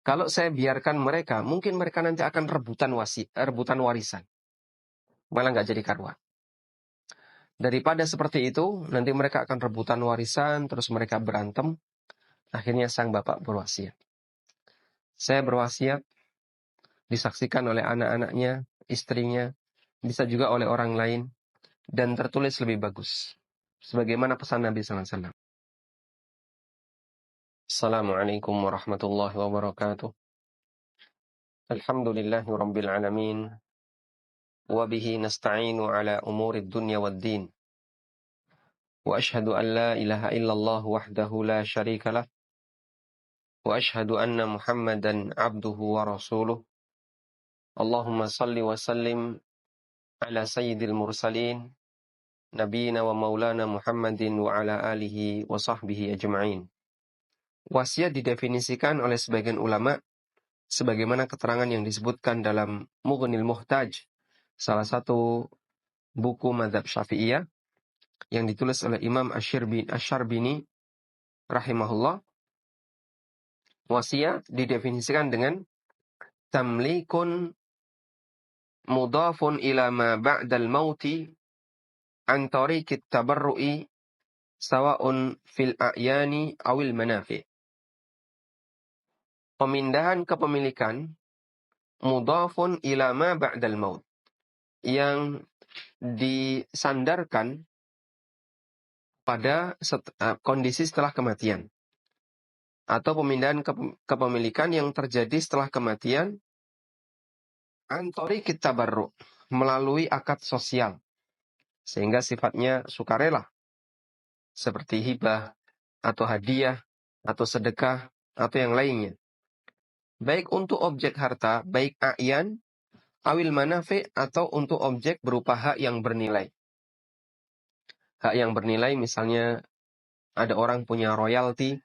Kalau saya biarkan mereka, mungkin mereka nanti akan rebutan warisan. Malah nggak jadi karuan. Daripada seperti itu, nanti mereka akan rebutan warisan, terus mereka berantem. Akhirnya sang bapak berwasiat. Saya berwasiat, disaksikan oleh anak-anaknya, istrinya, bisa juga oleh orang lain, dan tertulis lebih bagus. Sebagaimana pesan Nabi SAW. Assalamualaikum warahmatullahi wabarakatuh. Alhamdulillahi rabbil alamin. Wabihi nasta'inu ala umuri dunya wad din. Wa ashhadu an la ilaha illallah wahdahu la syarika lah. Wa ashhadu anna Muhammadan abduhu wa rasuluh. Allahumma salli wa sallim ala sayyidil mursalin nabiyina wa maulana Muhammadin wa ala alihi wa sahbihi ajma'in. Wasiat didefinisikan oleh sebagian ulama sebagaimana keterangan yang disebutkan dalam Mughnil Muhtaj, salah satu buku mazhab Syafi'iyah yang ditulis oleh Imam Asy-Syarbini rahimahullah. Wasiat didefinisikan dengan tamlikun mudhafun ila ma ba'dal mauti an tariqit tabarru'i sawa'un fil a'yani awil manafi'. Pemindahan kepemilikan mudhafun ila ma ba'dal maut, yang disandarkan pada kondisi setelah kematian, atau pemindahan kepemilikan yang terjadi setelah kematian antori kita baru melalui akad sosial sehingga sifatnya sukarela seperti hibah atau hadiah atau sedekah atau yang lainnya, baik untuk objek harta, baik a'yan awil manafi, atau untuk objek berupa hak yang bernilai. Hak yang bernilai misalnya ada orang punya royalti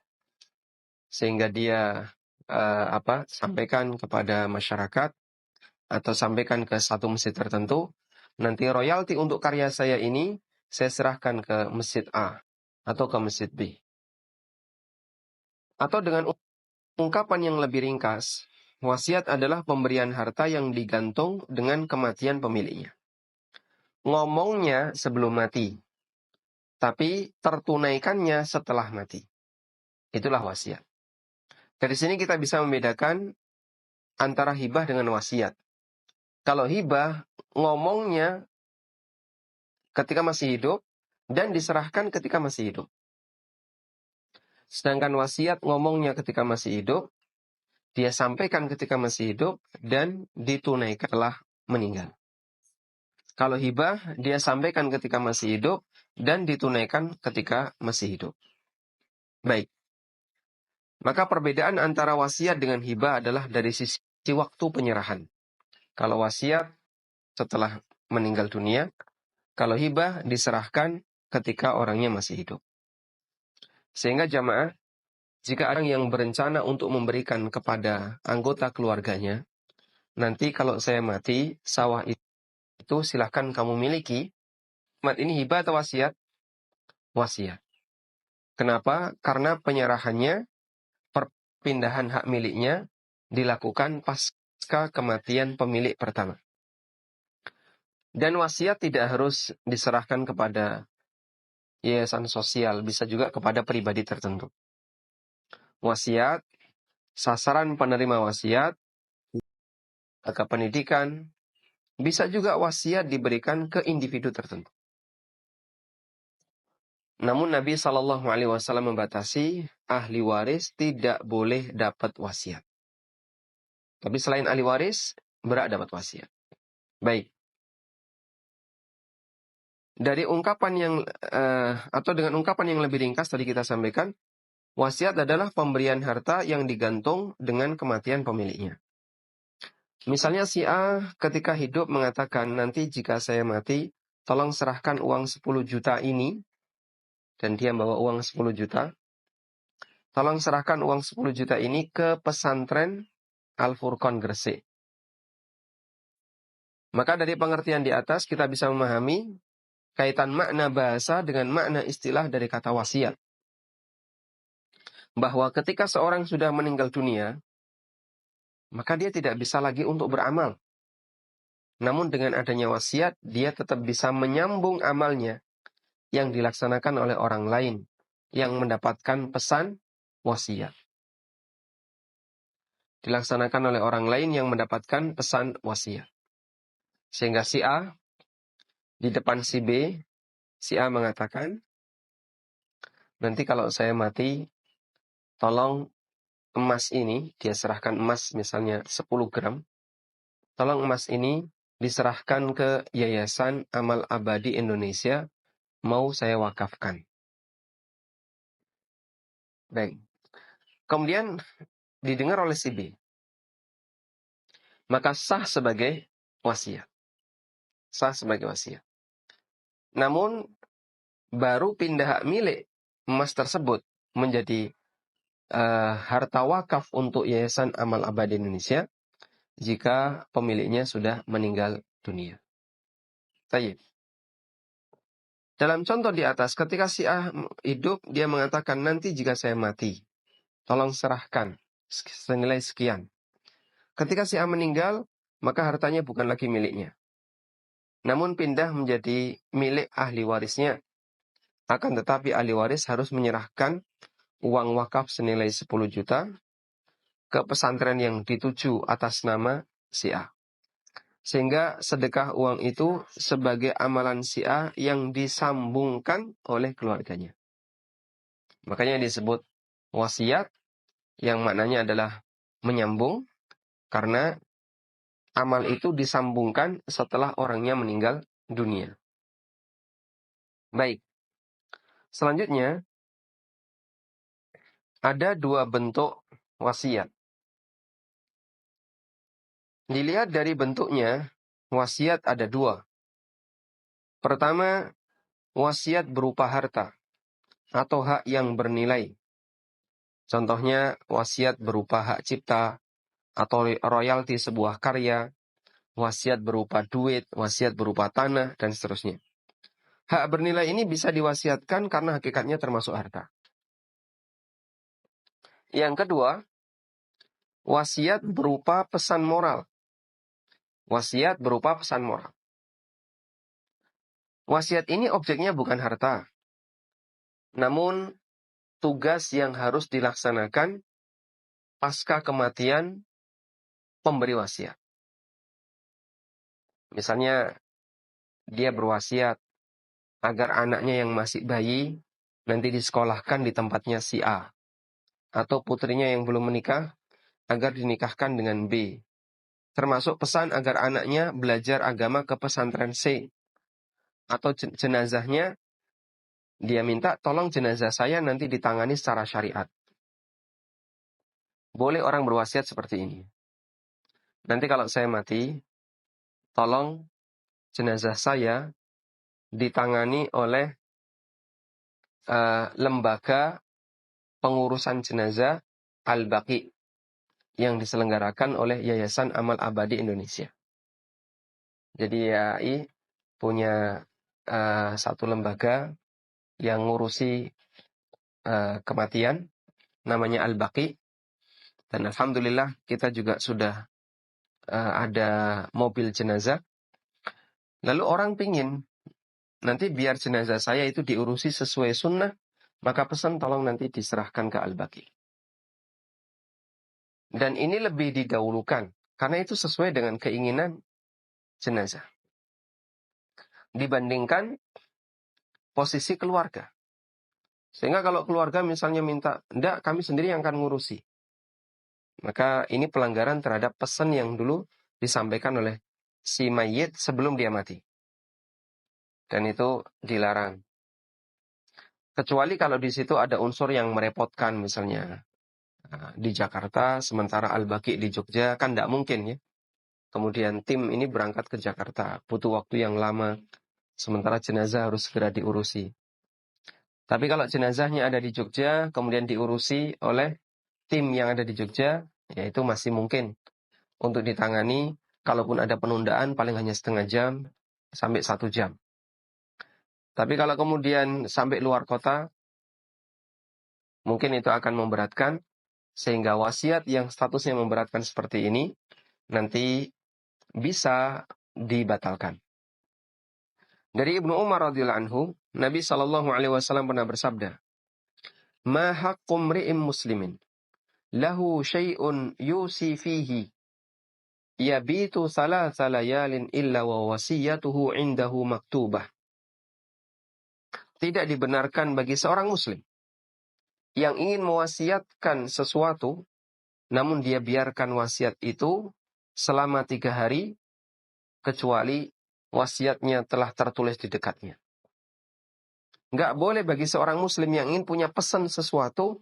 sehingga dia sampaikan kepada masyarakat atau sampaikan ke satu masjid tertentu, nanti royalti untuk karya saya ini saya serahkan ke masjid A atau ke masjid B. Atau dengan ungkapan yang lebih ringkas, wasiat adalah pemberian harta yang digantung dengan kematian pemiliknya. Ngomongnya sebelum mati, tapi tertunaikannya setelah mati. Itulah wasiat. Dari sini kita bisa membedakan antara hibah dengan wasiat. Kalau hibah, ngomongnya ketika masih hidup dan diserahkan ketika masih hidup. Sedangkan wasiat ngomongnya ketika masih hidup, dia sampaikan ketika masih hidup, dan ditunaikan setelah meninggal. Kalau hibah, dia sampaikan ketika masih hidup, dan ditunaikan ketika masih hidup. Baik. Maka perbedaan antara wasiat dengan hibah adalah dari sisi waktu penyerahan. Kalau wasiat setelah meninggal dunia, kalau hibah diserahkan ketika orangnya masih hidup. Sehingga jamaah, jika orang yang berencana untuk memberikan kepada anggota keluarganya, nanti kalau saya mati, sawah itu silahkan kamu miliki. Ini hibah atau wasiat? Wasiat. Kenapa? Karena penyerahannya, perpindahan hak miliknya dilakukan pasca kematian pemilik pertama. Dan wasiat tidak harus diserahkan kepada yayasan sosial, bisa juga kepada pribadi tertentu. Wasiat, sasaran penerima wasiat, ke pendidikan, bisa juga wasiat diberikan ke individu tertentu. Namun Nabi SAW membatasi ahli waris tidak boleh dapat wasiat. Tapi selain ahli waris, berhak dapat wasiat. Baik. Dari ungkapan yang atau dengan ungkapan yang lebih ringkas tadi kita sampaikan, wasiat adalah pemberian harta yang digantung dengan kematian pemiliknya. Misalnya si A ketika hidup mengatakan, nanti jika saya mati, tolong serahkan uang 10 juta ini, dan dia membawa uang 10 juta, tolong serahkan uang 10 juta ini ke pesantren Al-Furqan Gresik. Maka dari pengertian di atas kita bisa memahami kaitan makna bahasa dengan makna istilah dari kata wasiat. Bahwa ketika seorang sudah meninggal dunia, maka dia tidak bisa lagi untuk beramal. Namun dengan adanya wasiat, dia tetap bisa menyambung amalnya yang dilaksanakan oleh orang lain yang mendapatkan pesan wasiat. Dilaksanakan oleh orang lain yang mendapatkan pesan wasiat. Sehingga si A di depan si B, si A mengatakan, nanti kalau saya mati, tolong emas ini, dia serahkan emas misalnya 10 gram, tolong emas ini diserahkan ke Yayasan Amal Abadi Indonesia, mau saya wakafkan. Baik. Kemudian didengar oleh si B. Maka sah sebagai wasiat. Sah sebagai wasiat. Namun baru pindah hak milik emas tersebut menjadi harta wakaf untuk Yayasan Amal Abadi Indonesia jika pemiliknya sudah meninggal dunia. Baik. Dalam contoh di atas, ketika si A hidup, dia mengatakan, nanti jika saya mati, tolong serahkan senilai sekian. Ketika si A meninggal, maka hartanya bukan lagi miliknya. Namun pindah menjadi milik ahli warisnya. Akan tetapi ahli waris harus menyerahkan uang wakaf senilai 10 juta ke pesantren yang dituju atas nama si A. Sehingga sedekah uang itu sebagai amalan si A yang disambungkan oleh keluarganya. Makanya disebut wasiat yang maknanya adalah menyambung karena amal itu disambungkan setelah orangnya meninggal dunia. Baik. Selanjutnya ada 2 bentuk wasiat. Dilihat dari bentuknya, wasiat ada 2. Pertama, wasiat berupa harta atau hak yang bernilai. Contohnya, wasiat berupa hak cipta atau royalti sebuah karya, wasiat berupa duit, wasiat berupa tanah, dan seterusnya. Hak bernilai ini bisa diwasiatkan karena hakikatnya termasuk harta. Yang kedua, wasiat berupa pesan moral. Wasiat berupa pesan moral. Wasiat ini objeknya bukan harta, namun tugas yang harus dilaksanakan pasca kematian pemberi wasiat. Misalnya, dia berwasiat agar anaknya yang masih bayi nanti disekolahkan di tempatnya si A. Atau putrinya yang belum menikah agar dinikahkan dengan B. Termasuk pesan agar anaknya belajar agama ke pesantren C. Atau jenazahnya, dia minta tolong jenazah saya nanti ditangani secara syariat. Boleh orang berwasiat seperti ini. Nanti kalau saya mati, tolong jenazah saya ditangani oleh lembaga pengurusan jenazah Al-Baqi yang diselenggarakan oleh Yayasan Amal Abadi Indonesia. Jadi YAI punya satu lembaga yang ngurusi kematian, namanya Al-Baqi. Dan alhamdulillah kita juga sudah ada mobil jenazah. Lalu orang pingin, nanti biar jenazah saya itu diurusi sesuai sunnah, maka pesan tolong nanti diserahkan ke Al-Baqi. Dan ini lebih didahulukan, karena itu sesuai dengan keinginan jenazah. Dibandingkan posisi keluarga. Sehingga kalau keluarga misalnya minta, enggak, kami sendiri yang akan ngurusi. Maka ini pelanggaran terhadap pesan yang dulu disampaikan oleh si mayit sebelum dia mati. Dan itu dilarang. Kecuali kalau di situ ada unsur yang merepotkan, misalnya di Jakarta, sementara Al-Baqi di Jogja, kan tidak mungkin ya. Kemudian tim ini berangkat ke Jakarta, butuh waktu yang lama, sementara jenazah harus segera diurusi. Tapi kalau jenazahnya ada di Jogja, kemudian diurusi oleh tim yang ada di Jogja, ya itu masih mungkin untuk ditangani. Kalaupun ada penundaan, paling hanya setengah jam sampai 1 jam. Tapi kalau kemudian sampai luar kota, mungkin itu akan memberatkan, Sehingga wasiat yang statusnya memberatkan seperti ini nanti bisa dibatalkan. Dari Ibnu Umar radhiyallahu anhu, Nabi Shallallahu alaihi wasallam pernah bersabda, "Ma haqqu mri'in muslimin lahu syai'un yusi fihi yabitu thalatha layalin illa wa wasiyatuhu indahu maktubah." Tidak dibenarkan bagi seorang muslim yang ingin mewasiatkan sesuatu, namun dia biarkan wasiat itu selama 3 hari, kecuali wasiatnya telah tertulis di dekatnya. Nggak boleh bagi seorang muslim yang ingin punya pesan sesuatu,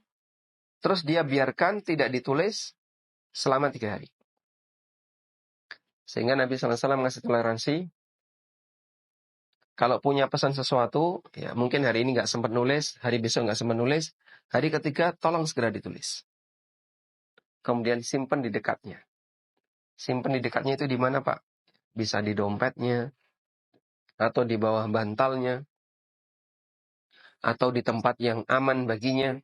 terus dia biarkan tidak ditulis selama 3 hari. Sehingga Nabi SAW ngasih toleransi, kalau punya pesan sesuatu, ya mungkin hari ini nggak sempat nulis, hari besok nggak sempat nulis, hari ketiga tolong segera ditulis. Kemudian simpan di dekatnya. Simpan di dekatnya itu di mana, Pak? Bisa di dompetnya, atau di bawah bantalnya, atau di tempat yang aman baginya,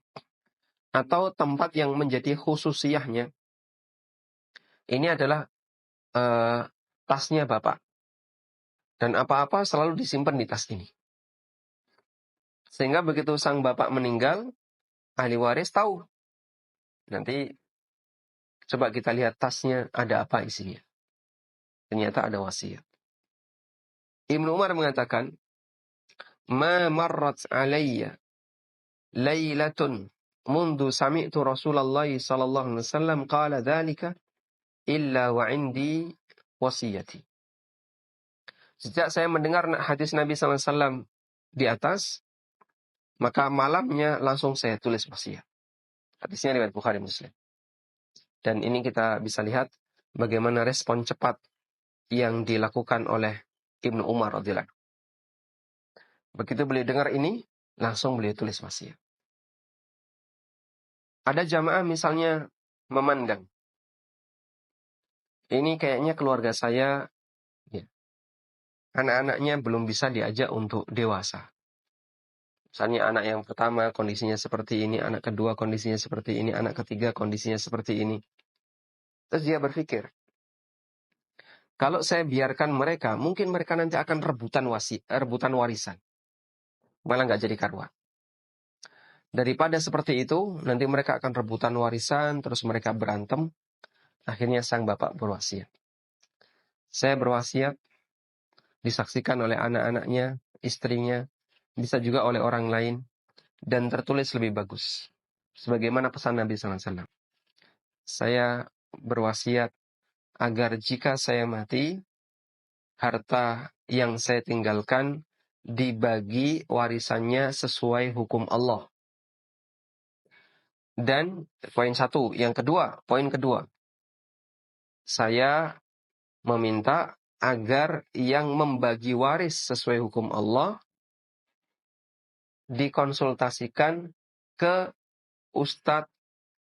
atau tempat yang menjadi khususiyahnya. Ini adalah tasnya Bapak. Dan apa-apa selalu disimpan di tas ini. Sehingga begitu sang Bapak meninggal, ahli waris tahu. Nanti coba kita lihat tasnya ada apa isinya. Ternyata ada wasiat. Ibnu Umar mengatakan, "Ma marrat alayya laylatun mundu sami'tu Rasulullah sallallahu alaihi wasallam qala dzalika illa wa indi wasiyati." Sejak saya mendengar hadis Nabi sallallahu alaihi wasallam di atas, maka malamnya langsung saya tulis wasiat. Hadisnya riwayat Bukhari Muslim. Dan ini kita bisa lihat bagaimana respon cepat yang dilakukan oleh Ibnu Umar radhiyallahu anhu. Begitu beliau dengar ini, langsung beliau tulis wasiat. Ada jamaah misalnya memandang, ini kayaknya keluarga saya, ya, anak-anaknya belum bisa diajak untuk dewasa. Misalnya anak yang pertama kondisinya seperti ini, anak kedua kondisinya seperti ini, anak ketiga kondisinya seperti ini. Terus dia berpikir, kalau saya biarkan mereka, mungkin mereka nanti akan rebutan warisan. Malah nggak jadi karuan. Daripada seperti itu, nanti mereka akan rebutan warisan, terus mereka berantem. Akhirnya sang bapak berwasiat. Saya berwasiat, disaksikan oleh anak-anaknya, istrinya, bisa juga oleh orang lain, dan tertulis lebih bagus. Sebagaimana pesan Nabi SAW. Saya berwasiat agar jika saya mati, harta yang saya tinggalkan dibagi warisannya sesuai hukum Allah. Dan poin kedua, saya meminta agar yang membagi waris sesuai hukum Allah dikonsultasikan ke ustadz,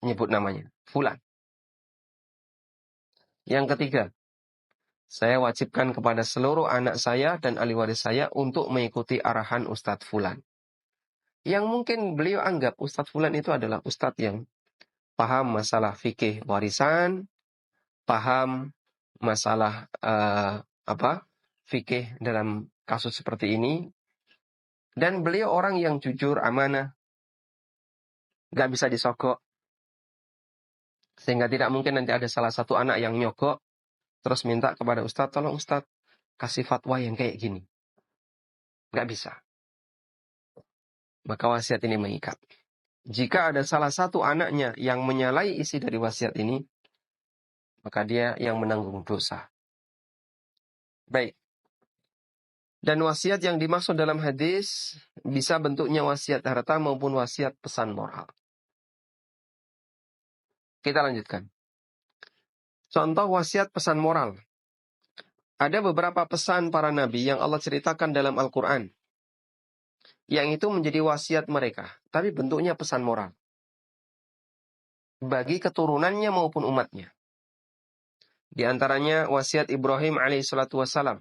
nyebut namanya, fulan. Yang ketiga, saya wajibkan kepada seluruh anak saya dan ahli waris saya untuk mengikuti arahan ustadz fulan. Yang mungkin beliau anggap ustadz fulan itu adalah ustadz yang paham masalah fikih warisan, paham masalah fikih dalam kasus seperti ini, dan beliau orang yang jujur, amanah, gak bisa disogok, sehingga tidak mungkin nanti ada salah satu anak yang nyogok, terus minta kepada ustadz, tolong ustadz kasih fatwa yang kayak gini. Gak bisa. Maka wasiat ini mengikat. Jika ada salah satu anaknya yang menyalahi isi dari wasiat ini, maka dia yang menanggung dosa. Baik. Dan wasiat yang dimaksud dalam hadis bisa bentuknya wasiat harta maupun wasiat pesan moral. Kita lanjutkan. Contoh wasiat pesan moral. Ada beberapa pesan para nabi yang Allah ceritakan dalam Al-Quran. Yang itu menjadi wasiat mereka, tapi bentuknya pesan moral. Bagi keturunannya maupun umatnya. Di antaranya wasiat Ibrahim alaihissalatu wassalam.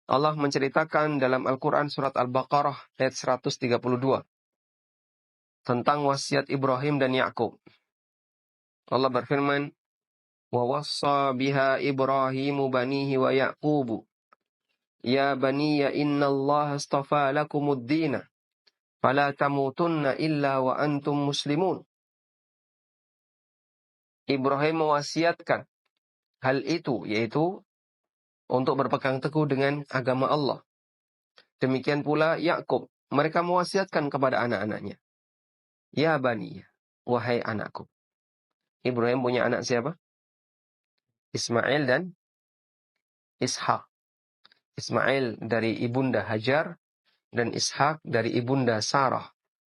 Allah menceritakan dalam Al-Quran surat Al-Baqarah ayat 132. Tentang wasiat Ibrahim dan Yakub. Allah berfirman, "Wa wassa biha Ibrahimu banihi wa Ya'qubu, ya baniya innallaha astafa lakumud dina, fala tamutunna illa wa antum muslimun." Ibrahim mewasiatkan hal itu, yaitu untuk berpegang teguh dengan agama Allah. Demikian pula Yakub, mereka mewasiatkan kepada anak-anaknya, "Ya bani, wahai anakku." Ibrahim punya anak siapa? Ismail dan Ishak. Ismail dari ibunda Hajar dan Ishak dari ibunda Sarah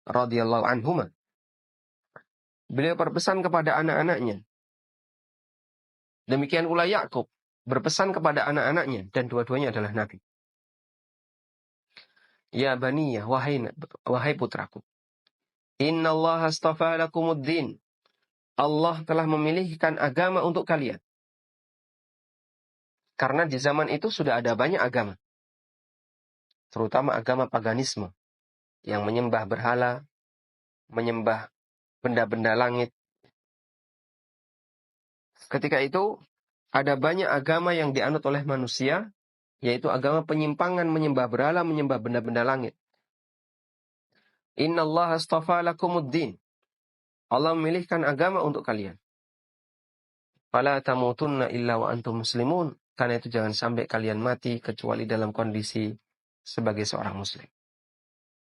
radhiyallahu anhuma. Beliau berpesan kepada anak-anaknya. Demikian pula Yakub berpesan kepada anak-anaknya, dan dua-duanya adalah nabi. "Ya baniyah, wahai putraku. Innallaha astafa lakumuddin." Allah telah memilihkan agama untuk kalian. Karena di zaman itu sudah ada banyak agama. Terutama agama paganisme. Yang menyembah berhala, menyembah benda-benda langit. Ketika itu, ada banyak agama yang dianut oleh manusia, yaitu agama penyimpangan, menyembah berhala, menyembah benda-benda langit. Innallaha astafa lakumuddin. Allah memilihkan agama untuk kalian. Fala tamutunna illa wa antum muslimun. Karena itu jangan sampai kalian mati kecuali dalam kondisi sebagai seorang muslim.